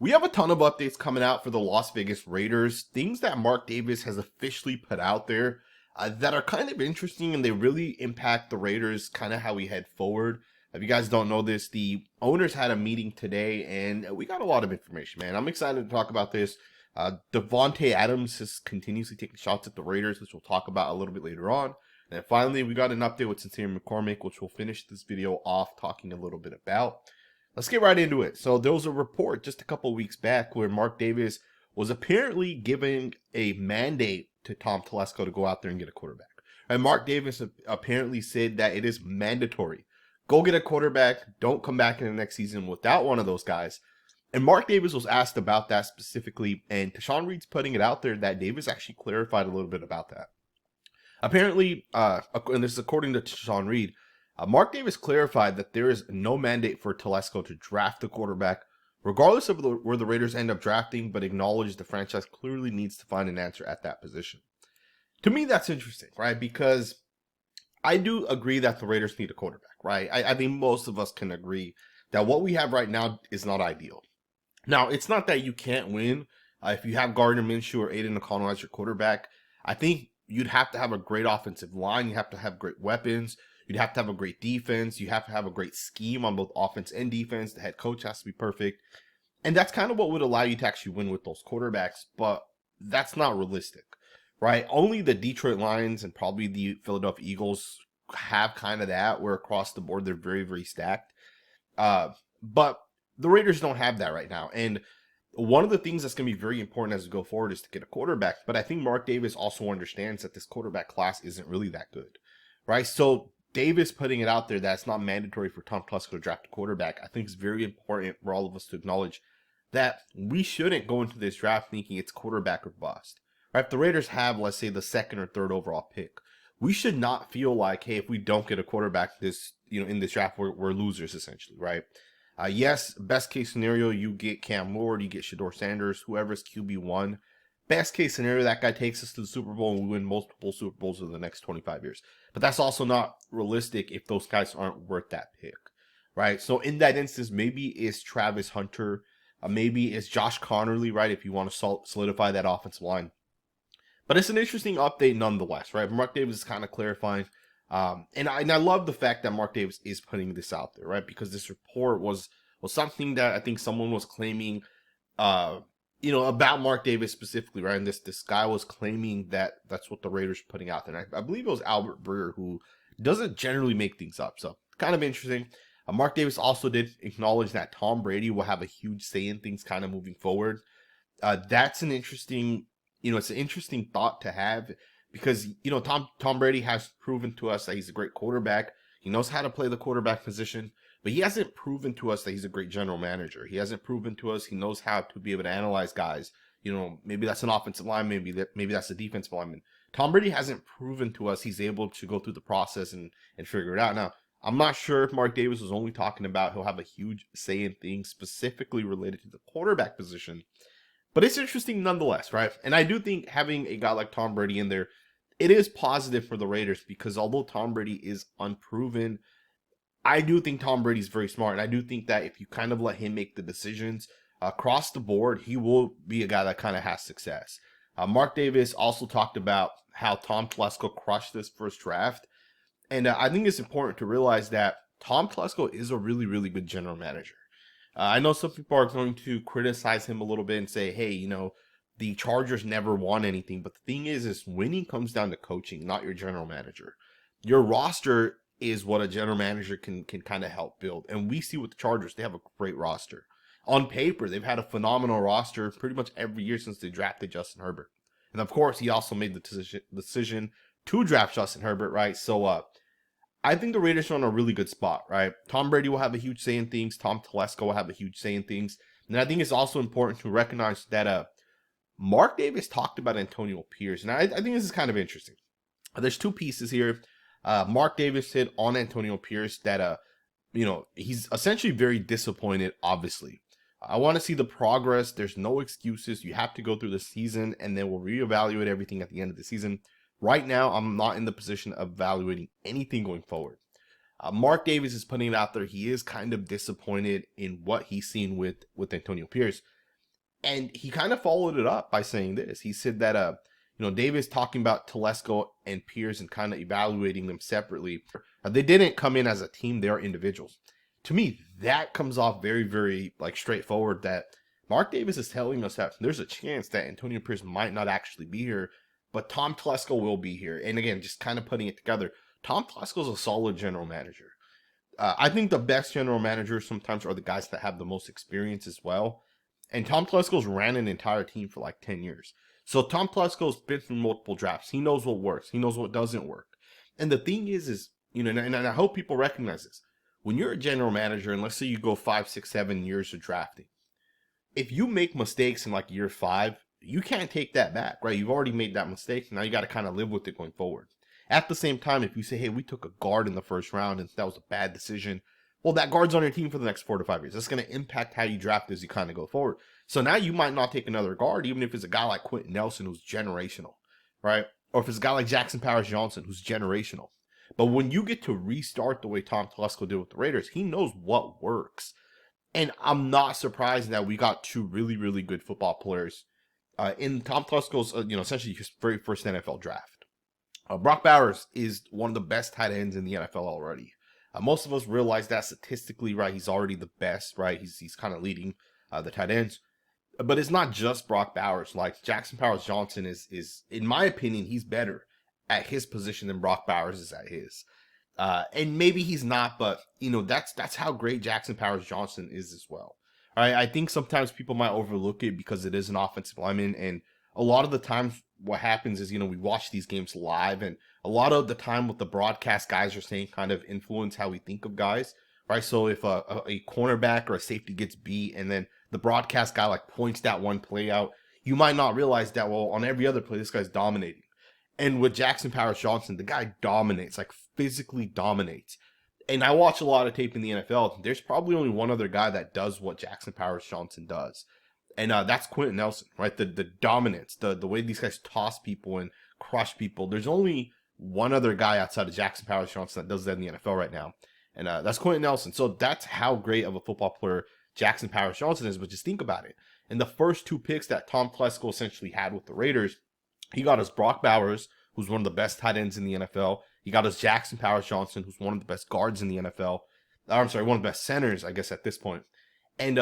We have a ton of updates coming out for the Las Vegas Raiders, things that Mark Davis has officially put out there that are kind of interesting and they really impact the Raiders, kind of how we head forward. If you guys don't know this, the owners had a meeting today and we got a lot of information, man. I'm excited to talk about this. Davante Adams is continuously taking shots at the Raiders, which we'll talk about a little bit later on. And then finally, we got an update with Sincere McCormick, which we'll finish this video off talking a little bit about. Let's get right into it. So there was a report just a couple weeks back where Mark Davis was apparently giving a mandate to Tom Telesco to go out there and get a quarterback. And Mark Davis apparently said that it is mandatory. Go get a quarterback. Don't come back in the next season without one of those guys. And Mark Davis was asked about that specifically, and Tashawn Reed's putting it out there that Davis actually clarified a little bit about that. Apparently, and this is according to Tashawn Reed, Mark Davis clarified that there is no mandate for Telesco to draft the quarterback, regardless of where the Raiders end up drafting, but acknowledged the franchise clearly needs to find an answer at that position. To me, that's interesting, right? Because I do agree that the Raiders need a quarterback, right? I think most of us can agree that what we have right now is not ideal. Now, it's not that you can't win. If you have Gardner Minshew or Aiden O'Connell as your quarterback, I think you'd have to have a great offensive line. You have to have great weapons. You'd have to have a great defense. You have to have a great scheme on both offense and defense. The head coach has to be perfect. And that's kind of what would allow you to actually win with those quarterbacks. But that's not realistic, right? Only the Detroit Lions and probably the Philadelphia Eagles have kind of that, where across the board they're very, very stacked. But the Raiders don't have that right now. And one of the things that's going to be very important as we go forward is to get a quarterback. But I think Mark Davis also understands that this quarterback class isn't really that good, right? So Davis putting it out there that it's not mandatory for Tom Telesco to draft a quarterback, I think is very important for all of us to acknowledge that we shouldn't go into this draft thinking it's quarterback or bust. Right? If the Raiders have, let's say, the second or third overall pick, we should not feel like, hey, if we don't get a quarterback in this draft, we're losers essentially, right? Yes, best case scenario, you get Cam Ward, you get Shedeur Sanders, whoever's QB1. Best case scenario, that guy takes us to the Super Bowl and we win multiple Super Bowls in the next 25 years. But that's also not realistic if those guys aren't worth that pick, right? So in that instance, maybe it's Travis Hunter, maybe it's Josh Connerly, right, if you want to solidify that offensive line. But it's an interesting update nonetheless, right? Mark Davis is kind of clarifying. And I love the fact that Mark Davis is putting this out there, right? Because this report was something that I think someone was claiming, about Mark Davis specifically, right? And this guy was claiming that that's what the Raiders are putting out there. And I believe it was Albert Breer, who doesn't generally make things up. So kind of interesting. Mark Davis also did acknowledge that Tom Brady will have a huge say in things kind of moving forward. That's an interesting, it's an interesting thought to have. Because, Tom Brady has proven to us that he's a great quarterback. He knows how to play the quarterback position. But he hasn't proven to us that he's a great general manager. He hasn't proven to us he knows how to be able to analyze guys. Maybe that's an offensive line. Maybe that's a defensive lineman. Tom Brady hasn't proven to us he's able to go through the process and figure it out. Now, I'm not sure if Mark Davis was only talking about he'll have a huge say in things specifically related to the quarterback position. But it's interesting nonetheless, right? And I do think having a guy like Tom Brady in there, it is positive for the Raiders because although Tom Brady is unproven, I do think Tom Brady's very smart. And I do think that if you kind of let him make the decisions across the board, he will be a guy that kind of has success. Mark Davis also talked about how Tom Telesco crushed this first draft. And I think it's important to realize that Tom Telesco is a really, really good general manager. I know some people are going to criticize him a little bit and say, hey, the Chargers never won anything. But the thing is winning comes down to coaching, not your general manager. Your roster is what a general manager can kind of help build. And we see with the Chargers, they have a great roster. On paper, they've had a phenomenal roster pretty much every year since they drafted Justin Herbert. And of course, he also made the decision to draft Justin Herbert, right? So, I think the Raiders are in a really good spot, right? Tom Brady will have a huge say in things. Tom Telesco will have a huge say in things. And I think it's also important to recognize that Mark Davis talked about Antonio Pierce. And I think this is kind of interesting. There's two pieces here. Mark Davis said on Antonio Pierce that, he's essentially very disappointed, obviously. I want to see the progress. There's no excuses. You have to go through the season, and then we'll reevaluate everything at the end of the season. Right now, I'm not in the position of evaluating anything going forward. Mark Davis is putting it out there. He is kind of disappointed in what he's seen with Antonio Pierce. And he kind of followed it up by saying this. He said that, Davis talking about Telesco and Pierce and kind of evaluating them separately. They didn't come in as a team. They are individuals. To me, that comes off very, very like straightforward that Mark Davis is telling us that there's a chance that Antonio Pierce might not actually be here, but Tom Telesco will be here. And again, just kind of putting it together, Tom Telesco is a solid general manager. I think the best general managers sometimes are the guys that have the most experience as well. And Tom Telesco's ran an entire team for like 10 years. So Tom Telesco's been through multiple drafts. He knows what works. He knows what doesn't work. And the thing is, and I hope people recognize this. When you're a general manager, and let's say you go 5, 6, 7 years of drafting, if you make mistakes in like year 5, you can't take that back, right? You've already made that mistake. Now you got to kind of live with it going forward. At the same time, if you say, hey, we took a guard in the first round and that was a bad decision, well, that guard's on your team for the next 4 to 5 years. That's going to impact how you draft as you kind of go forward. So now you might not take another guard, even if it's a guy like Quentin Nelson, who's generational, right? Or if it's a guy like Jackson Powers-Johnson, who's generational. But when you get to restart the way Tom Telesco did with the Raiders, he knows what works. And I'm not surprised that we got 2 really, really good football players in Tom Telesco's, essentially his very first NFL draft. Brock Bowers is one of the best tight ends in the NFL already. Most of us realize that statistically, right? He's already the best, right? He's kind of leading the tight ends. But it's not just Brock Bowers. Like Jackson Powers-Johnson is, in my opinion, he's better at his position than Brock Bowers is at his. And maybe he's not, but that's how great Jackson Powers-Johnson is as well. All right, I think sometimes people might overlook it because it is an offensive lineman, and a lot of the times what happens is, we watch these games live, and a lot of the time what the broadcast guys are saying kind of influence how we think of guys, right? So if a cornerback or a safety gets beat and then the broadcast guy like points that one play out, you might not realize that, well, on every other play, this guy's dominating. And with Jackson Powers-Johnson, the guy dominates, like physically dominates. And I watch a lot of tape in the NFL. There's probably only one other guy that does what Jackson Powers-Johnson does. And that's Quentin Nelson, right? The dominance, the way these guys toss people and crush people. There's only one other guy outside of Jackson Powers-Johnson that does that in the NFL right now. And that's Quentin Nelson. So that's how great of a football player Jackson Powers-Johnson is. But just think about it. In the first 2 picks that Tom Telesco essentially had with the Raiders, he got us Brock Bowers, who's one of the best tight ends in the NFL. He got us Jackson Powers-Johnson, who's one of the best guards in the NFL. I'm sorry, one of the best centers, I guess, at this point. And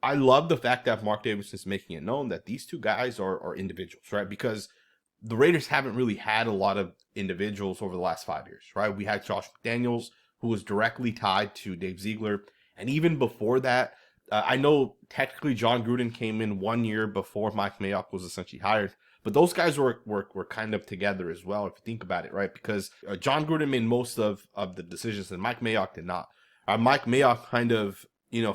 I love the fact that Mark Davis is making it known that these 2 guys are individuals, right? Because the Raiders haven't really had a lot of individuals over the last 5 years, right? We had Josh McDaniels, who was directly tied to Dave Ziegler. And even before that, I know technically John Gruden came in 1 year before Mike Mayock was essentially hired. But those guys were kind of together as well, if you think about it, right? Because John Gruden made most of the decisions, and Mike Mayock did not. Mike Mayock kind of,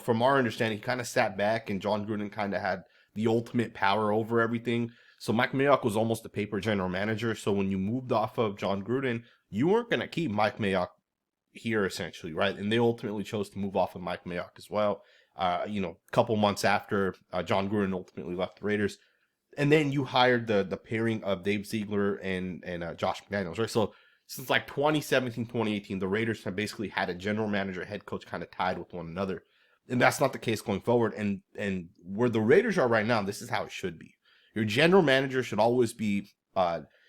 from our understanding, he kind of sat back, and John Gruden kind of had the ultimate power over everything. So Mike Mayock was almost a paper general manager. So when you moved off of John Gruden, you weren't going to keep Mike Mayock here, essentially, right? And they ultimately chose to move off of Mike Mayock as well. A couple months after John Gruden ultimately left the Raiders. And then you hired the pairing of Dave Ziegler and Josh McDaniels, right? So since like 2017, 2018, the Raiders have basically had a general manager, head coach kind of tied with one another. And that's not the case going forward. And where the Raiders are right now, this is how it should be. Your general manager should always be,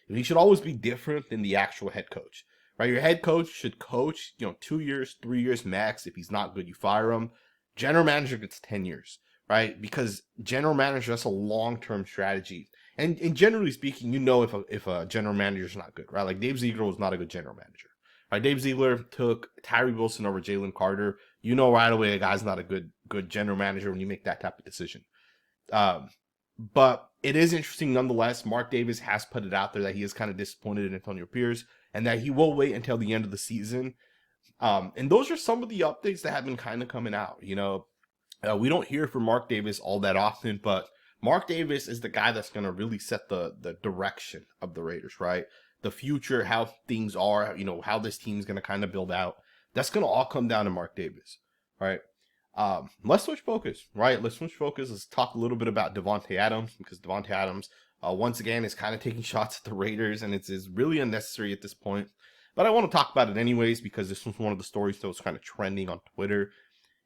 he should always be different than the actual head coach, right? Your head coach should coach, 2 years, 3 years max. If he's not good, you fire him. General manager gets 10 years. Right, because general manager, that's a long-term strategy, and generally speaking, if a general manager is not good, right? Like Dave Ziegler was not a good general manager, right? Dave Ziegler took Tyree Wilson over Jalen Carter. Right away a guy's not a good general manager when you make that type of decision. But it is interesting nonetheless. Mark Davis has put it out there that he is kind of disappointed in Antonio Pierce and that he will wait until the end of the season. And those are some of the updates that have been kind of coming out. We don't hear from Mark Davis all that often, but Mark Davis is the guy that's going to really set the direction of the Raiders, right? The future, how things are, how this team's going to kind of build out. That's going to all come down to Mark Davis, right? Let's switch focus, right? Let's switch focus. Let's talk a little bit about Davante Adams, because Davante Adams, once again, is kind of taking shots at the Raiders, and it's really unnecessary at this point. But I want to talk about it anyways, because this was one of the stories that was kind of trending on Twitter.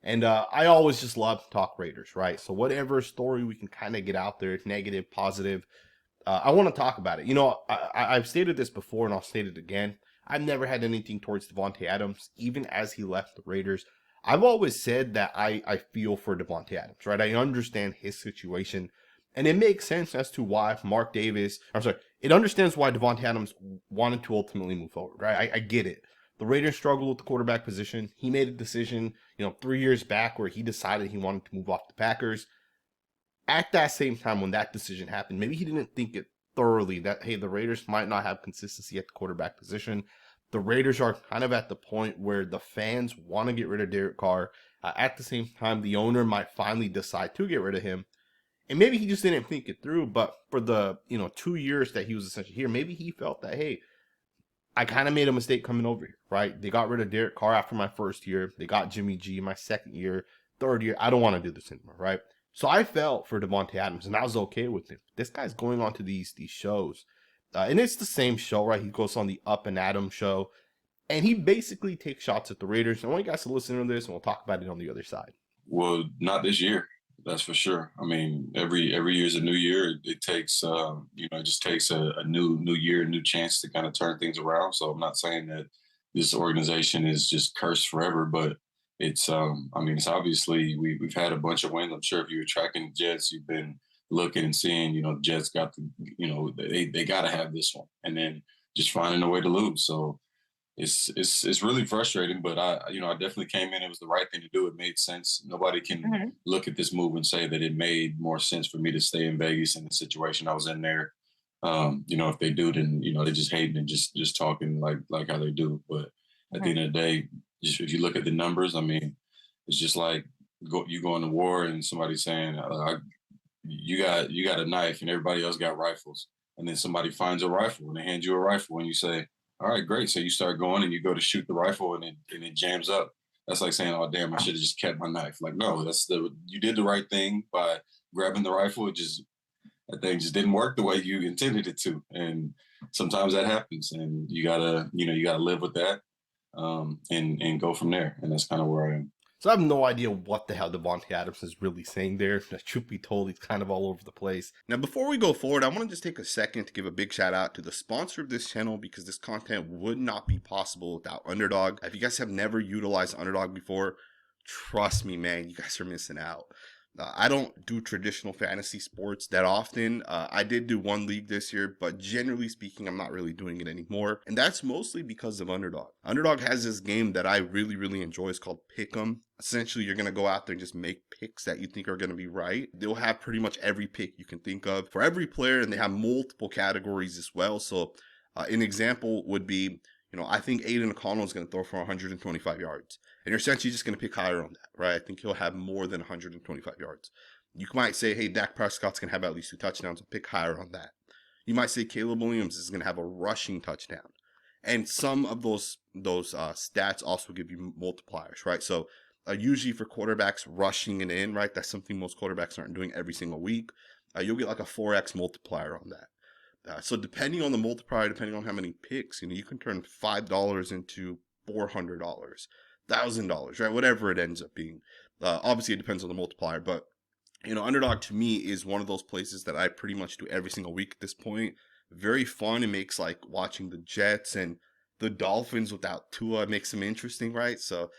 And I always just love to talk Raiders, right? So whatever story we can kind of get out there, negative, positive, I want to talk about it. I've stated this before and I'll state it again. I've never had anything towards Davante Adams, even as he left the Raiders. I've always said that I feel for Davante Adams, right? I understand his situation. And it makes sense as to why it understands why Davante Adams wanted to ultimately move forward, right? I get it. The Raiders struggled with the quarterback position. He made a decision, 3 years back where he decided he wanted to move off the Packers. At that same time, when that decision happened, maybe he didn't think it thoroughly that, hey, the Raiders might not have consistency at the quarterback position. The Raiders are kind of at the point where the fans want to get rid of Derek Carr. At the same time, the owner might finally decide to get rid of him. And maybe he just didn't think it through, but for the, 2 years that he was essentially here, maybe he felt that, hey, I kind of made a mistake coming over here, right? They got rid of Derek Carr after my first year. They got Jimmy G my second year, third year. I don't want to do this anymore, right? So I felt for Davante Adams, and I was okay with it. This guy's going on to these shows, and it's the same show, right? He goes on the Up and Adams show, and he basically takes shots at the Raiders. I want you guys to listen to this, and we'll talk about it on the other side. Well, not this year. That's for sure. I mean, every year is a new year. It takes, it just takes a new year, a new chance to kind of turn things around. So I'm not saying that this organization is just cursed forever, but it's, it's obviously we've had a bunch of wins. I'm sure if you were tracking the Jets, you've been looking and seeing, the Jets got they got to have this one, and then just finding a way to lose. So it's really frustrating, but I definitely came in. It was the right thing to do. It made sense. Nobody can look at this move and say that it made more sense for me to stay in Vegas in the situation I was in there. If they do, then they're just hating and just talking like how they do. But at the end of the day, just if you look at the numbers, I mean, it's just like you going to war and somebody saying you got a knife and everybody else got rifles, and then somebody finds a rifle and they hand you a rifle and you say, all right, great. So you start going and you go to shoot the rifle and it jams up. That's like saying, oh, damn, I should have just kept my knife. Like, no, you did the right thing by grabbing the rifle. That thing just didn't work the way you intended it to. And sometimes that happens, and you gotta live with that, and go from there. And that's kind of where I am. So I have no idea what the hell Davante Adams is really saying there. Truth be told, he's kind of all over the place. Now, before we go forward, I want to just take a second to give a big shout out to the sponsor of this channel, because this content would not be possible without Underdog. If you guys have never utilized Underdog before, trust me, man, you guys are missing out. I don't do traditional fantasy sports that often. I did do one league this year, but generally speaking, I'm not really doing it anymore. And that's mostly because of Underdog. Underdog has this game that I really, really enjoy. It's called Pick'em. Essentially, you're going to go out there and just make picks that you think are going to be right. They'll have pretty much every pick you can think of for every player, and they have multiple categories as well. So an example would be, I think Aiden O'Connell is going to throw for 125 yards. And you're essentially just going to pick higher on that, right? I think he'll have more than 125 yards. You might say, hey, Dak Prescott's going to have at least 2 touchdowns, and pick higher on that. You might say Caleb Williams is going to have a rushing touchdown. And some of those stats also give you multipliers, right? So usually for quarterbacks rushing and in, right? That's something most quarterbacks aren't doing every single week. You'll get like a 4x multiplier on that. So depending on the multiplier, depending on how many picks, you can turn $5 into $400, $1,000, right? Whatever it ends up being. Obviously, it depends on the multiplier, but Underdog to me is one of those places that I pretty much do every single week at this point. Very fun. It makes like watching the Jets and the Dolphins without Tua makes them interesting, right? So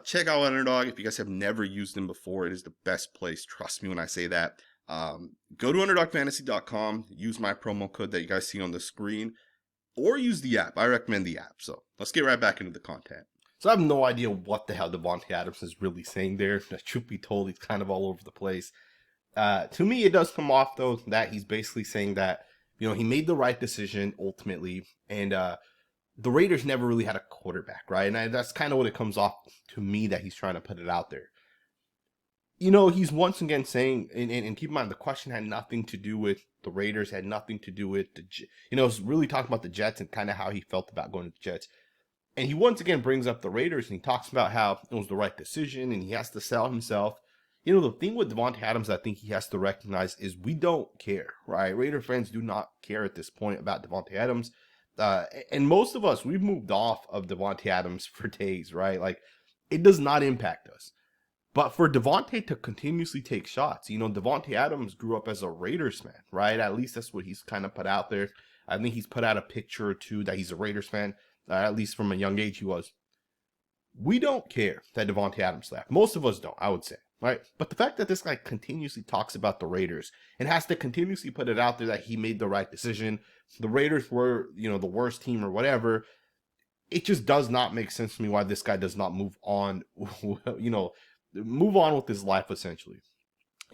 check out Underdog. If you guys have never used them before, it is the best place. Trust me when I say that. Go to underdogfantasy.com, use my promo code that you guys see on the screen, or use the app. I recommend the app. So let's get right back into the content. So I have no idea what the hell Davante Adams is really saying there. Truth be told, he's kind of all over the place. To me, it does come off, though, that he's basically saying that, he made the right decision ultimately, and the Raiders never really had a quarterback, right? And that's kind of what it comes off to me, that he's trying to put it out there. He's once again saying, and keep in mind, the question had nothing to do with the Raiders, had nothing to do with it was really talking about the Jets and kind of how he felt about going to the Jets. And he once again brings up the Raiders, and he talks about how it was the right decision and he has to sell himself. The thing with Davante Adams I think he has to recognize is we don't care, right? Raider fans do not care at this point about Davante Adams. And most of us, we've moved off of Davante Adams for days, right? Like, it does not impact us. But for Davante to continuously take shots, Davante Adams grew up as a Raiders fan, right? At least that's what he's kind of put out there. I think he's put out a picture or two that he's a Raiders fan, at least from a young age he was. We don't care that Davante Adams left. Most of us don't, I would say, right? But the fact that this guy continuously talks about the Raiders and has to continuously put it out there that he made the right decision, the Raiders were, the worst team or whatever, it just does not make sense to me why this guy does not move on, move on with his life, essentially.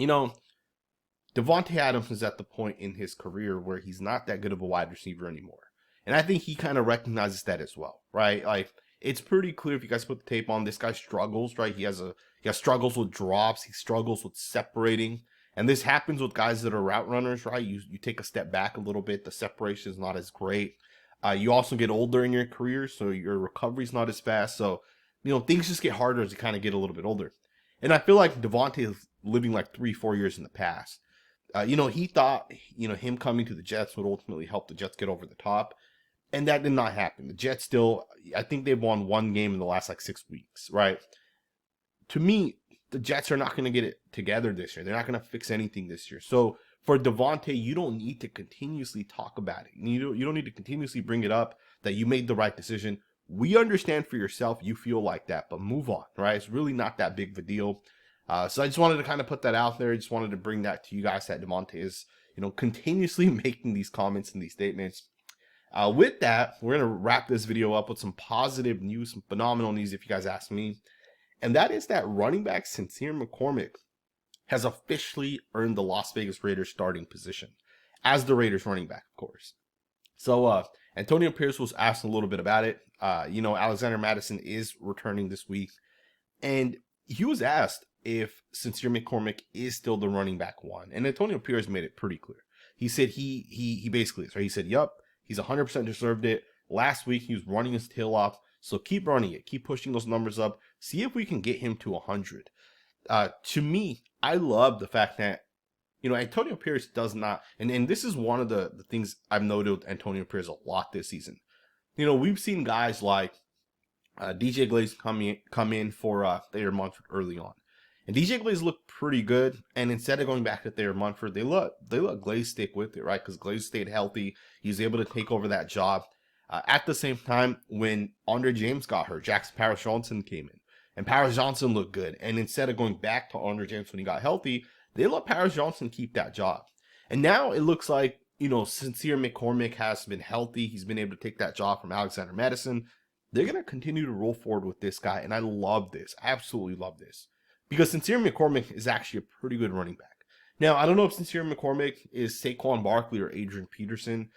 Davante Adams is at the point in his career where he's not that good of a wide receiver anymore. And I think he kind of recognizes that as well, right? Like, it's pretty clear if you guys put the tape on, this guy struggles, right? He has struggles with drops. He struggles with separating. And this happens with guys that are route runners, right? You take a step back a little bit. The separation is not as great. You also get older in your career, so your recovery is not as fast. So, things just get harder as you kind of get a little bit older. And I feel like Davante is living like 3-4 years in the past. He thought, him coming to the Jets would ultimately help the Jets get over the top. And that did not happen. The Jets still, I think they've won one game in the last 6 weeks, right? To me, the Jets are not going to get it together this year. They're not going to fix anything this year. So for Davante, you don't need to continuously talk about it. You don't need to continuously bring it up that you made the right decision. We understand for yourself you feel like that, but move on, right? It's really not that big of a deal. So I just wanted to kind of put that out there. I just wanted to bring that to you guys that Davante is, continuously making these comments and these statements. With that, we're going to wrap this video up with some positive news, some phenomenal news if you guys ask me. And that is that running back Sincere McCormick has officially earned the Las Vegas Raiders starting position as the Raiders running back, of course. So Antonio Pierce was asked a little bit about it. Alexander Mattison is returning this week. And he was asked if Sincere McCormick is still the running back one. And Antonio Pierce made it pretty clear. He said he basically is, right? He said, yup, he's 100% deserved it. Last week, he was running his tail off. So keep running it. Keep pushing those numbers up. See if we can get him to 100. To me, I love the fact that, Antonio Pierce does not, and this is one of the things I've noted with Antonio Pierce a lot this season. We've seen guys like DJ Glaze come in for Thayer Munford early on. And DJ Glaze looked pretty good. And instead of going back to Thayer Munford, they let Glaze stick with it, right? Because Glaze stayed healthy. He was able to take over that job. At the same time, when Andre James got hurt, Jackson Paris-Johnson came in. And Paris-Johnson looked good. And instead of going back to Andre James when he got healthy, they let Paris-Johnson keep that job. And now it looks like, Sincere McCormick has been healthy. He's been able to take that job from Alexander Mattison. They're going to continue to roll forward with this guy. And I love this. Absolutely love this. Because Sincere McCormick is actually a pretty good running back. Now, I don't know if Sincere McCormick is Saquon Barkley or Adrian Peterson,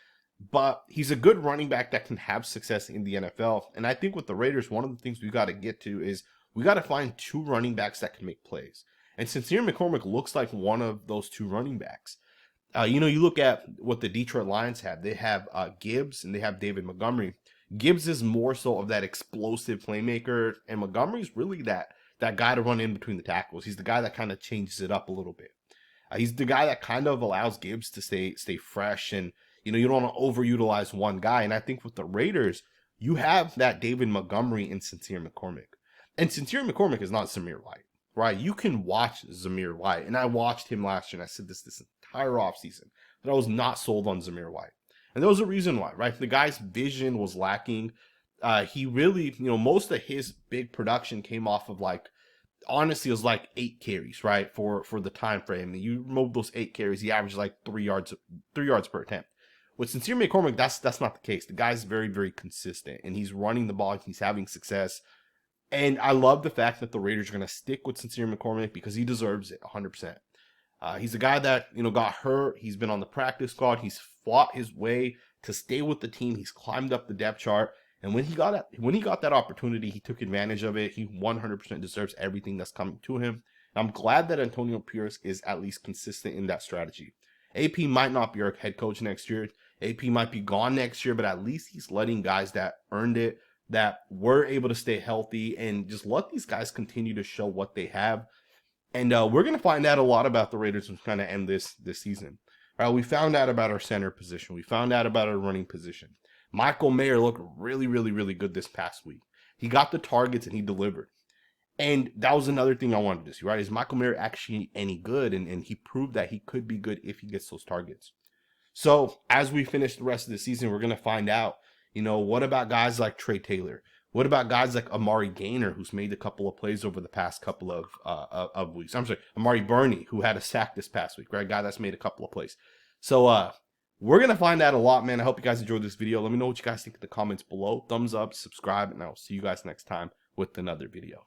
but he's a good running back that can have success in the NFL. And I think with the Raiders, one of the things we got to get to is we got to find two running backs that can make plays. And Sincere McCormick looks like one of those two running backs. You look at what the Detroit Lions have. They have Gibbs and they have David Montgomery. Gibbs is more so of that explosive playmaker, and Montgomery's really that guy to run in between the tackles. He's the guy that kind of changes it up a little bit. He's the guy that kind of allows Gibbs to stay fresh, and you don't want to overutilize one guy. And I think with the Raiders, you have that David Montgomery and Sincere McCormick. And Sincere McCormick is not Zamir White, right? You can watch Zamir White, and I watched him last year, and I said this entire offseason that I was not sold on Zamir White. And there was a reason why, right? The guy's vision was lacking. He really, most of his big production came off of honestly, it was 8 carries, right? For the time frame. And you remove those 8 carries, he averaged 3 yards per attempt. With Sincere McCormick, that's not the case. The guy's very, very consistent, and he's running the ball. He's having success. And I love the fact that the Raiders are going to stick with Sincere McCormick because he deserves it 100%. He's a guy that, got hurt. He's been on the practice squad. He's fought his way to stay with the team. He's climbed up the depth chart. And when he got that opportunity, he took advantage of it. He 100% deserves everything that's coming to him. And I'm glad that Antonio Pierce is at least consistent in that strategy. AP might not be our head coach next year. AP might be gone next year, but at least he's letting guys that earned it, that were able to stay healthy, and just let these guys continue to show what they have. And we're going to find out a lot about the Raiders when we kind of end this season. All right, we found out about our center position. We found out about our running position. Michael Mayer looked really, really, really good this past week. He got the targets and he delivered. And that was another thing I wanted to see, right? Is Michael Mayer actually any good? And he proved that he could be good if he gets those targets. So as we finish the rest of the season, we're going to find out, what about guys like Trey Taylor? What about guys like Amari Gainer, who's made a couple of plays over the past couple of weeks? I'm sorry, Amari Burney, who had a sack this past week, right? Guy that's made a couple of plays. So we're going to find out a lot, man. I hope you guys enjoyed this video. Let me know what you guys think in the comments below. Thumbs up, subscribe, and I'll see you guys next time with another video.